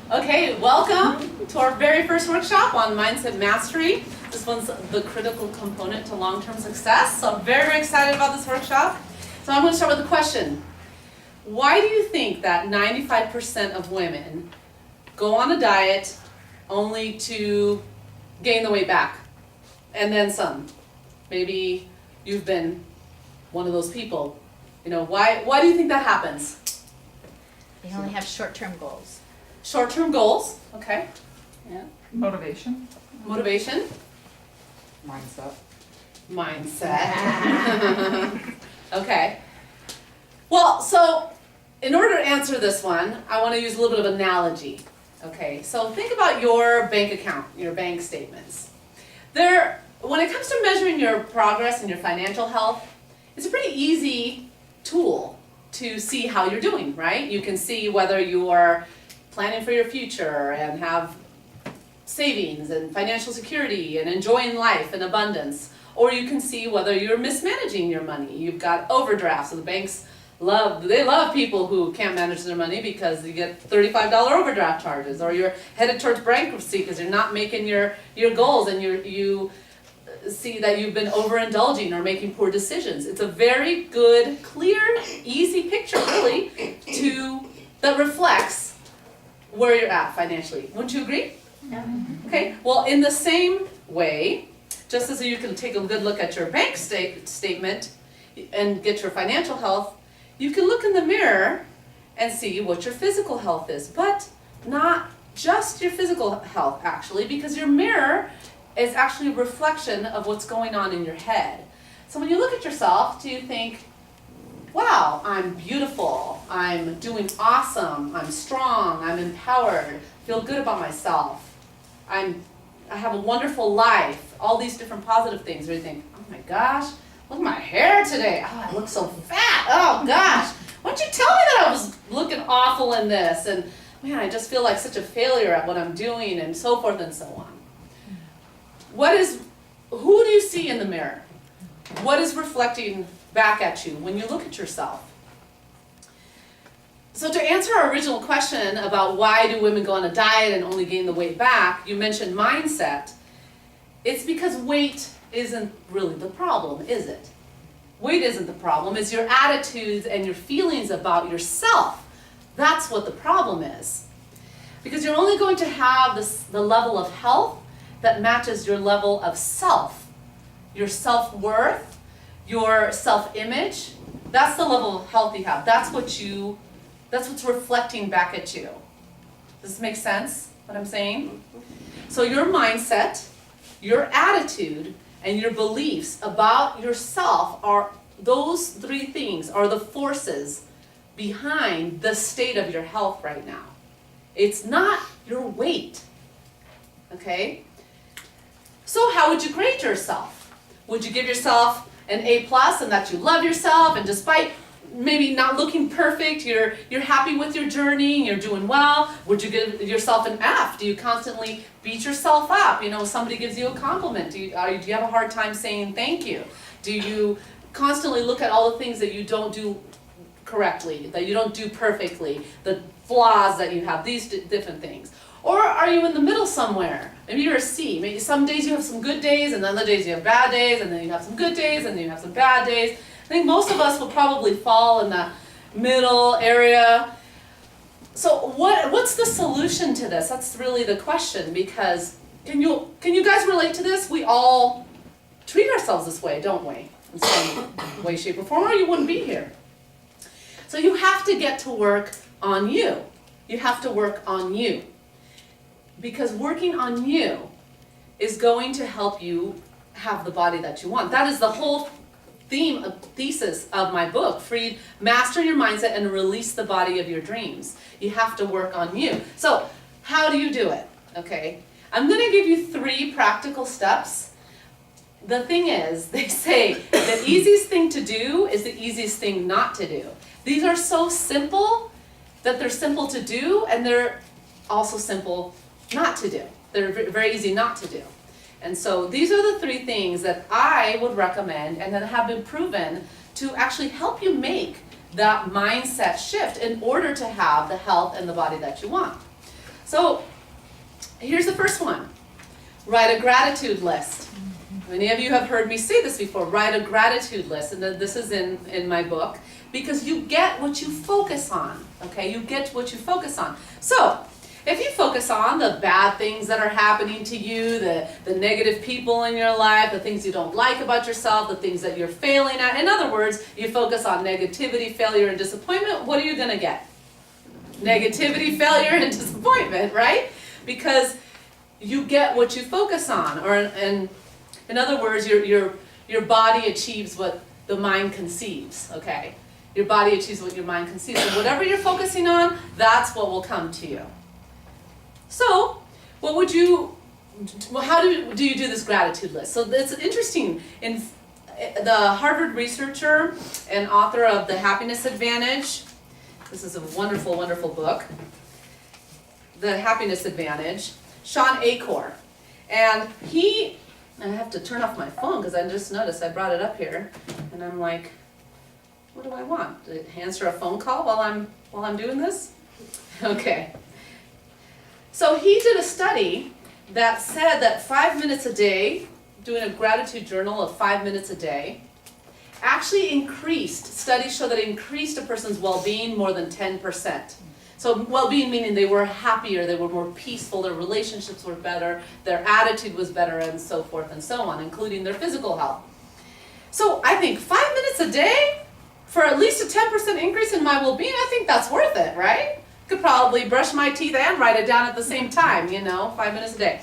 Okay, welcome to our very first workshop on Mindset Mastery. This one's the critical component to long-term success. So I'm very, very excited about this workshop. So I'm going to start with a question. Why do you think that 95% of women go on a diet only to gain the weight back? And then some. Maybe you've been one of those people. You know, why do you think that happens? They only have short-term goals. Short-term goals, okay. Yeah. Motivation. Motivation. Mindset. Okay. Well, so in order to answer this one, I want to use a little bit of analogy. Okay, so think about your bank account, your bank statements. When it comes to measuring your progress and your financial health, it's a pretty easy tool to see how you're doing, right? You can see whether you are planning for your future and have savings and financial security and enjoying life and abundance. Or you can see whether you're mismanaging your money. You've got overdrafts, so the banks love people who can't manage their money because you get $35 overdraft charges, or you're headed towards bankruptcy because you're not making your goals and you see that you've been overindulging or making poor decisions. It's a very good, clear, easy picture really that reflects where you're at financially. Wouldn't you agree? Yeah. Okay, well, in the same way, just as you can take a good look at your bank statement and get your financial health, you can look in the mirror and see what your physical health is, but not just your physical health actually, because your mirror is actually a reflection of what's going on in your head. So when you look at yourself, do you think, wow, I'm beautiful, I'm doing awesome, I'm strong, I'm empowered, feel good about myself, I have a wonderful life, all these different positive things, or you think, oh my gosh, look at my hair today, oh, I look so fat, oh gosh, why don't you tell me that I was looking awful in this, and man, I just feel like such a failure at what I'm doing, and so forth and so on. Who do you see in the mirror? What is reflecting back at you when you look at yourself? So to answer our original question about why do women go on a diet and only gain the weight back, you mentioned mindset. It's because weight isn't really the problem, is it? Weight isn't the problem, it's your attitudes and your feelings about yourself. That's what the problem is. Because you're only going to have the level of health that matches your level of self, your self-worth, your self-image. That's the level of health you have. That's what's reflecting back at you. Does this make sense, what I'm saying? So your mindset, your attitude, and your beliefs about yourself are those three things are the forces behind the state of your health right now. It's not your weight, okay? So how would you grade yourself? Would you give yourself an A+ and that you love yourself, and despite maybe not looking perfect, you're happy with your journey, you're doing well? Would you give yourself an F? Do you constantly beat yourself up? You know, somebody gives you a compliment. Do you have a hard time saying thank you? Do you constantly look at all the things that you don't do correctly, that you don't do perfectly, the flaws that you have, these different things? Or are you in the middle somewhere? Maybe you're a C. Maybe some days you have some good days, and then other days you have bad days, and then you have some good days, and then you have some bad days. I think most of us will probably fall in the middle area. So what's the solution to this? That's really the question, because can you guys relate to this? We all treat ourselves this way, don't we? In some way, shape, or form, or you wouldn't be here. So you have to get to work on you. You have to work on you. Because working on you is going to help you have the body that you want. That is the whole thesis of my book, Master Your Mindset and Release the Body of Your Dreams. You have to work on you. So how do you do it? Okay, I'm going to give you 3 practical steps. The thing is, they say the easiest thing to do is the easiest thing not to do. These are so simple that they're simple to do, and they're also simple not to do. They're very easy not to do. And so these are the 3 things that I would recommend and that have been proven to actually help you make that mindset shift in order to have the health and the body that you want. So here's the first one. Write a gratitude list. Many of you have heard me say this before. Write a gratitude list, and this is in my book, because you get what you focus on, okay? You get what you focus on. So if you focus on the bad things that are happening to you, the negative people in your life, the things you don't like about yourself, the things that you're failing at, in other words, you focus on negativity, failure, and disappointment, what are you going to get? Negativity, failure, and disappointment, right? Because you get what you focus on, and in other words, your body achieves what the mind conceives, okay? Your body achieves what your mind conceives. So whatever you're focusing on, that's what will come to you. So, how do you do this gratitude list? So it's interesting. In the Harvard researcher and author of The Happiness Advantage, this is a wonderful, wonderful book, The Happiness Advantage, Sean Achor. And I have to turn off my phone because I just noticed I brought it up here, and I'm like, what do I want? To answer a phone call while I'm doing this? Okay. So he did a study that said that 5 minutes a day, doing a gratitude journal of 5 minutes a day, actually studies show that it increased a person's well-being more than 10%. So well-being meaning they were happier, they were more peaceful, their relationships were better, their attitude was better, and so forth and so on, including their physical health. So I think 5 minutes a day for at least a 10% increase in my well-being, I think that's worth it, right? Could probably brush my teeth and write it down at the same time, 5 minutes a day.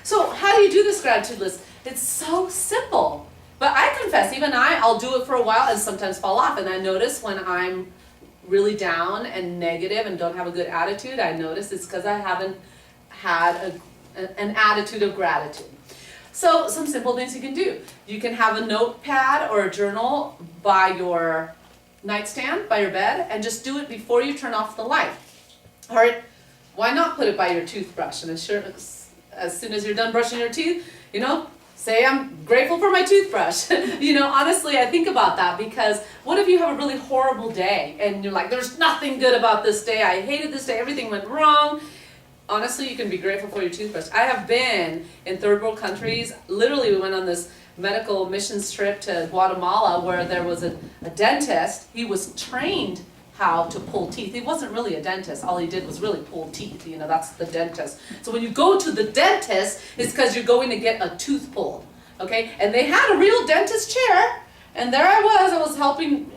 So how do you do this gratitude list? It's so simple. But I confess, even I'll do it for a while and sometimes fall off. And I notice when I'm really down and negative and don't have a good attitude, I notice it's because I haven't had an attitude of gratitude. So some simple things you can do. You can have a notepad or a journal by your nightstand, by your bed, and just do it before you turn off the light. Or why not put it by your toothbrush? And as soon as you're done brushing your teeth, say, I'm grateful for my toothbrush. Honestly, I think about that because what if you have a really horrible day and you're like, there's nothing good about this day. I hated this day. Everything went wrong. Honestly, you can be grateful for your toothbrush. I have been in third world countries. Literally, we went on this medical missions trip to Guatemala where there was a dentist. He was trained how to pull teeth. He wasn't really a dentist. All he did was really pull teeth. That's the dentist. So when you go to the dentist, it's because you're going to get a tooth pulled. Okay? And they had a real dentist chair, and there I was helping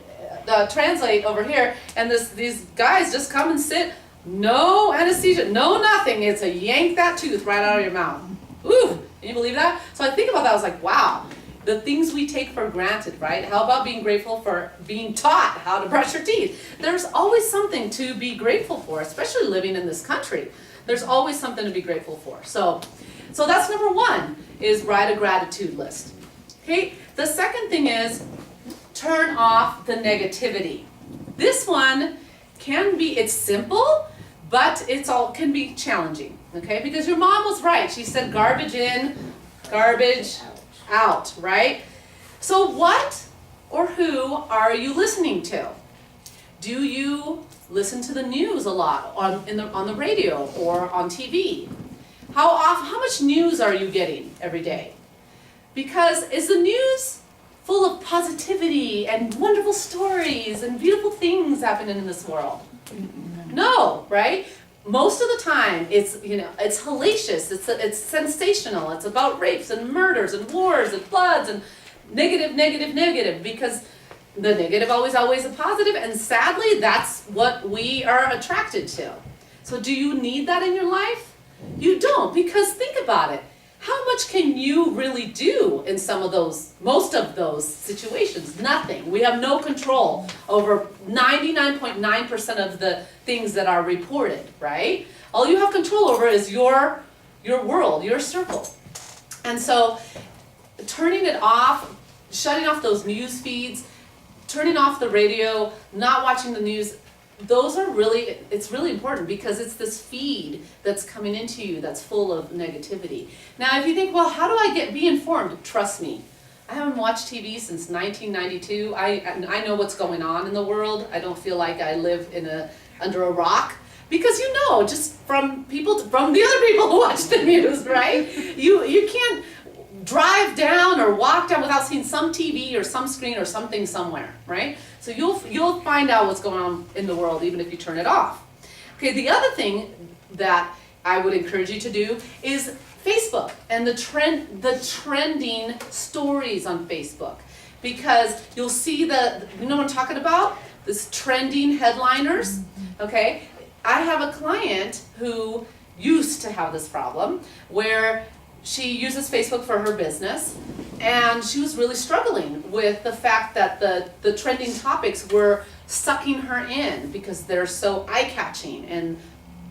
translate over here, and these guys just come and sit, no anesthesia, no nothing. It's a yank that tooth right out of your mouth. Ooh, can you believe that? So I think about that, I was like, wow. The things we take for granted, right? How about being grateful for being taught how to brush your teeth? There's always something to be grateful for, especially living in this country. There's always something to be grateful for. So that's number one, is write a gratitude list. Okay, the second thing is turn off the negativity. This one it's simple, but can be challenging, okay? Because your mom was right. She said garbage in, garbage out, right? So what or who are you listening to? Do you listen to the news a lot on the radio or on TV? How much news are you getting every day? Because is the news full of positivity and wonderful stories and beautiful things happening in this world? No, right? Most of the time, it's hellacious, it's sensational, it's about rapes and murders and wars and floods and negative, because the negative always outweighs the positive, and sadly, that's what we are attracted to. So do you need that in your life? You don't, because think about it. How much can you really do in most of those situations? Nothing. We have no control over 99.9% of the things that are reported, right? All you have control over is your world, your circle. And so turning it off, shutting off those news feeds, turning off the radio, not watching the news, it's really important because it's this feed that's coming into you that's full of negativity. Now, if you think, well, how do I be informed? Trust me, I haven't watched TV since 1992. I know what's going on in the world. I don't feel like I live under a rock, Because just from the other people who watch the news, right? You can't drive down or walk down without seeing some TV or some screen or something somewhere, right? So you'll find out what's going on in the world even if you turn it off. Okay, the other thing that I would encourage you to do is Facebook and the trending stories on Facebook, because you'll see what I'm talking about? This trending headliners, okay? I have a client who used to have this problem where she uses Facebook for her business, and she was really struggling with the fact that the trending topics were sucking her in because they're so eye-catching and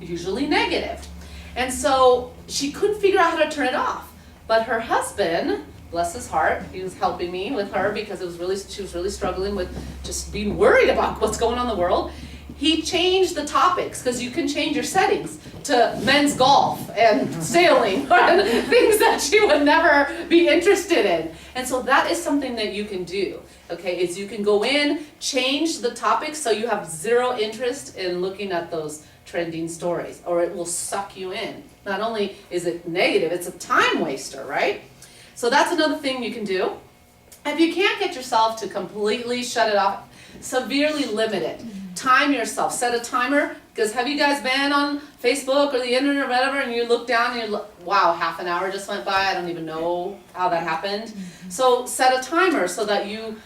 usually negative. And so she couldn't figure out how to turn it off. But her husband, bless his heart, he was helping me with her because she was really struggling with just being worried about what's going on in the world. He changed the topics, because you can change your settings to men's golf and sailing, or things that she would never be interested in. And so that is something that you can do, okay, is you can go in, change the topics so you have zero interest in looking at those trending stories, or it will suck you in. Not only is it negative, it's a time waster, right? So that's another thing you can do. If you can't get yourself to completely shut it off, severely limit it. Time yourself, set a timer, because have you guys been on Facebook or the internet or whatever, and you look down and wow, half an hour just went by, I don't even know how that happened. So set a timer so that you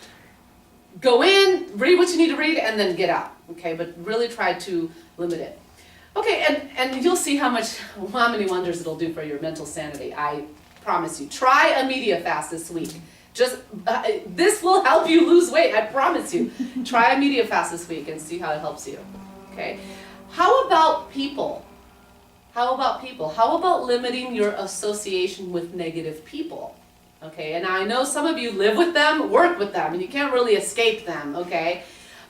go in, read what you need to read, and then get out, okay? But really try to limit it. Okay, and you'll see how many wonders it'll do for your mental sanity. I promise you. Try a media fast this week. This will help you lose weight, I promise you. Try a media fast this week and see how it helps you. Okay? How about people? How about limiting your association with negative people? Okay, and I know some of you live with them, work with them, and you can't really escape them, okay?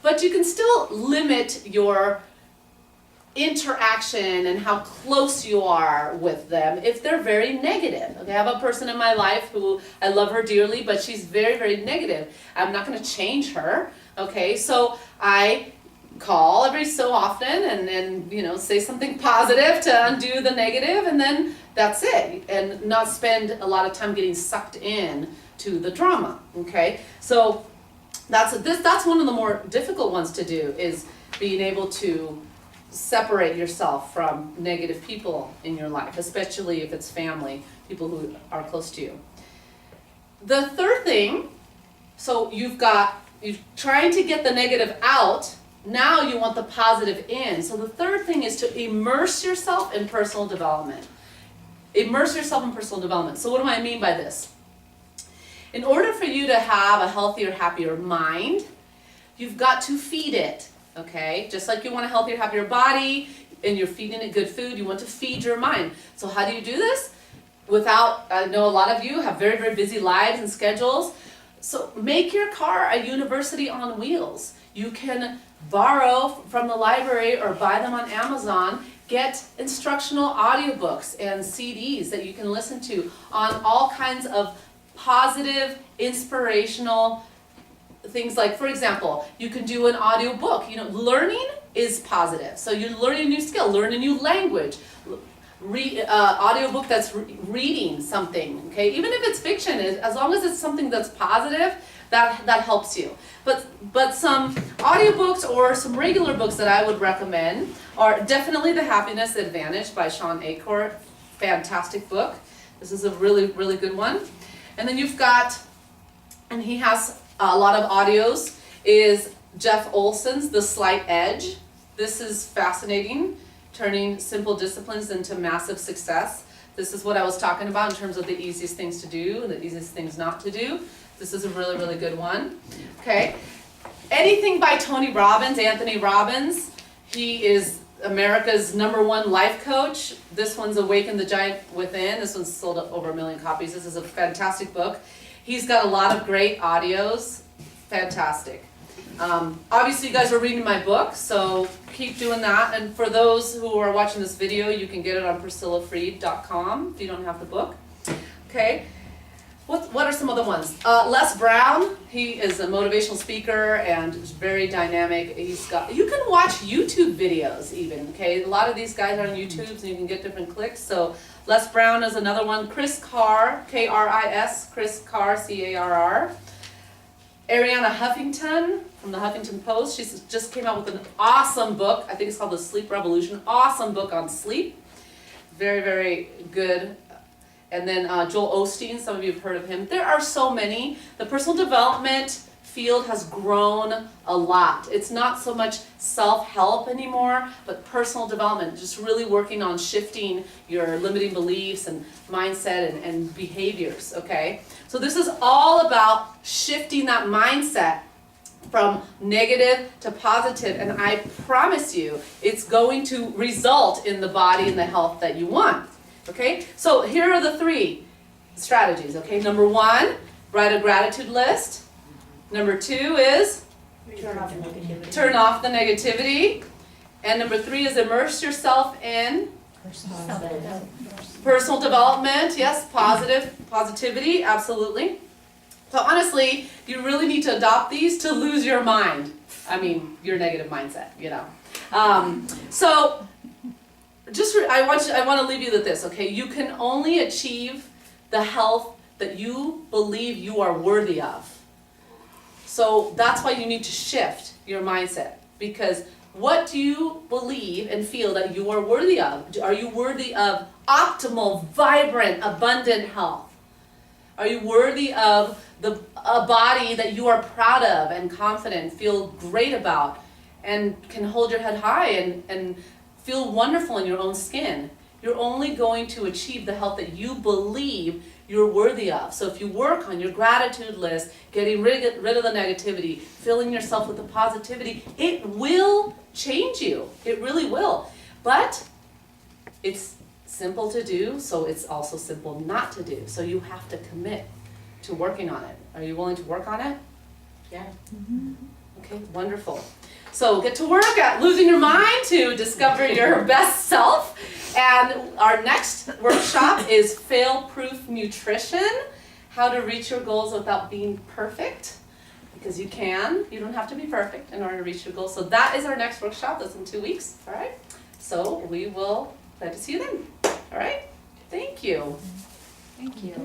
But you can still limit your interaction and how close you are with them if they're very negative. Okay, I have a person in my life who I love her dearly, but she's very, very negative. I'm not going to change her. Okay, so I call every so often and say something positive to undo the negative, and then that's it, and not spend a lot of time getting sucked in to the drama. Okay, so that's one of the more difficult ones to do, is being able to separate yourself from negative people in your life, especially if it's family, people who are close to you. The third thing, so you're trying to get the negative out, now you want the positive in. So the third thing is to immerse yourself in personal development. Immerse yourself in personal development. So what do I mean by this? In order for you to have a healthier, happier mind, you've got to feed it. Okay, just like you want a healthier, happier body, and you're feeding it good food, you want to feed your mind. So how do you do this? I know a lot of you have very, very busy lives and schedules. So make your car a university on wheels. You can borrow from the library or buy them on Amazon. Get instructional audiobooks and CDs that you can listen to on all kinds of positive, inspirational things. Like, for example, you can do an audio book. Learning is positive. So you're learning a new skill, learn a new language. Read audio book that's reading something. Okay, even if it's fiction, as long as it's something that's positive, that helps you. But some audiobooks or some regular books that I would recommend are definitely The Happiness Advantage by Sean Achor. Fantastic book. This is a really, really good one. And then he has a lot of audios, is Jeff Olson's The Slight Edge. This is fascinating, turning simple disciplines into massive success. This is what I was talking about in terms of the easiest things to do and the easiest things not to do. This is a really, really good one. Okay. Anything by Anthony Robbins. He is America's #1 life coach. This one's Awaken the Giant Within. This one's sold over 1 million copies. This is a fantastic book. He's got a lot of great audios. Fantastic. Obviously you guys are reading my book, so keep doing that. And for those who are watching this video, you can get it on PriscillaFreed.com if you don't have the book. Okay. What are some other ones? Les Brown, he is a motivational speaker and is very dynamic. You can watch YouTube videos even, okay? A lot of these guys are on YouTube and you can get different clicks. So Les Brown is another one. Chris Carr, K-R-I-S, Chris Carr, C-A-R-R. Ariana Huffington from the Huffington Post, she just came out with an awesome book. I think it's called The Sleep Revolution. Awesome book on sleep. Very, very good. And then Joel Osteen, some of you have heard of him. There are so many. The personal development field has grown a lot. It's not so much self-help anymore, but personal development, just really working on shifting your limiting beliefs and mindset and behaviors, okay? So this is all about shifting that mindset from negative to positive, and I promise you, it's going to result in the body and the health that you want. Okay, so here are the 3 strategies, okay? Number 1, write a gratitude list. Number 2 is Turn off the negativity. turn off the negativity. And number 3 is immerse yourself in personal development. Yes, positivity, absolutely. So honestly, you really need to adopt these to lose your mind. I mean, your negative mindset, you know. I want to leave you with this, okay? You can only achieve the health that you believe you are worthy of. So that's why you need to shift your mindset, because what do you believe and feel that you are worthy of? Are you worthy of optimal, vibrant, abundant health? Are you worthy of a body that you are proud of and confident, feel great about, and can hold your head high and feel wonderful in your own skin? You're only going to achieve the health that you believe you're worthy of. So if you work on your gratitude list, getting rid of the negativity, filling yourself with the positivity, it will change you. It really will. But it's simple to do, so it's also simple not to do. So you have to commit to working on it. Are you willing to work on it? Yeah. Okay, wonderful. So get to work at losing your mind to discover your best self. And our next workshop is Fail-Proof Nutrition, how to reach your goals without being perfect. Because you can, you don't have to be perfect in order to reach your goals. So that is our next workshop, that's in 2 weeks, all right? So we will glad to see you then, all right? Thank you. Thank you.